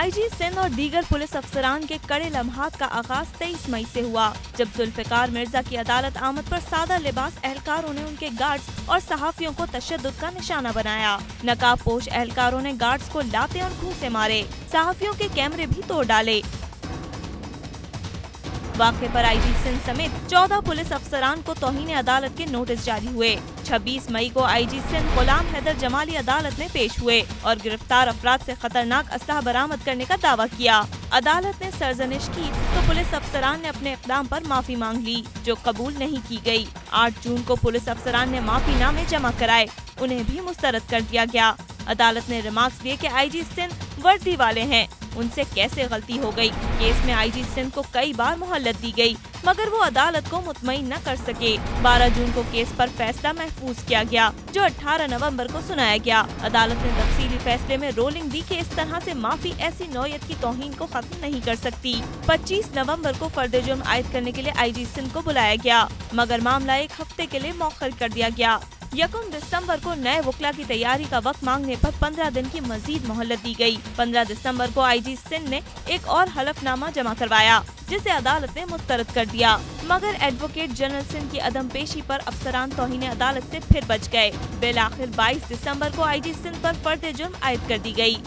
IG Sindh और दीगर police अफसरान के कड़े लम्हात का आगाज 23 मई से हुआ, जब जुल्फिकार मिर्जा की अदालत आमद पर सादा लिबास एहलकारों ने उनके गार्ड्स और सहाफियों को तशद्दुद का निशाना बनाया। नकाब पोश एहलकारों ने गार्ड्स को लाते और घूंसे मारे, सहाफियों के कैमरे भी तोड़ डाले। वाक़े पर आईजी सिंध समेत 14 पुलिस अफसरान को तौहीन अदालत के नोटिस जारी हुए। 26 मई को आईजी सिंध गुलाम हैदर जमाली अदालत में पेश हुए और गिरफ्तार अफराद से खतरनाक असलहा बरामद करने का दावा किया। अदालत ने सरजनिश की तो पुलिस अफसरान ने अपने इक़दाम पर माफी मांग ली, जो कबूल नहीं की गई। 8 जून को पुलिस अफसरान ने माफीनामे जमा कराए, उन्हें भी मुस्तरद कर दिया गया। अदालत ने रिमार्क्स दिए कि आईजी सिंध वर्दी वाले हैं, उनसे कैसे गलती हो गई। केस में आईजी सिंध को कई बार मोहलत दी गई, मगर वो अदालत को मुतमईन न कर सके। 12 जून को केस पर फैसला महफूज किया गया, जो 18 नवंबर को सुनाया गया। अदालत ने तफसीली फैसले में रोलिंग दी कि इस तरह से माफी ऐसी नौयत की तौहीन को खत्म नहीं कर सकती। 25 नवंबर को फर्द जुर्म आयद करने के लिए आईजी सिंध को बुलाया गया, मगर मामला 1 हफ्ते के लिए मौखर कर दिया गया। 1 दिसंबर को नए वकला की तैयारी का वक्त मांगने पर 15 दिन की मजीद मोहलत दी गई। 15 दिसंबर को आईजी सिंध ने एक और हलफनामा जमा करवाया, जिसे अदालत ने मुस्तरद कर दिया, मगर एडवोकेट जनरल सिंध की अदम पेशी पर अफसरान तौहीन अदालत से फिर बच गए। बिल आखिर 22 दिसंबर को आईजी सिंध पर फर्द जुर्म आयद कर दी गई।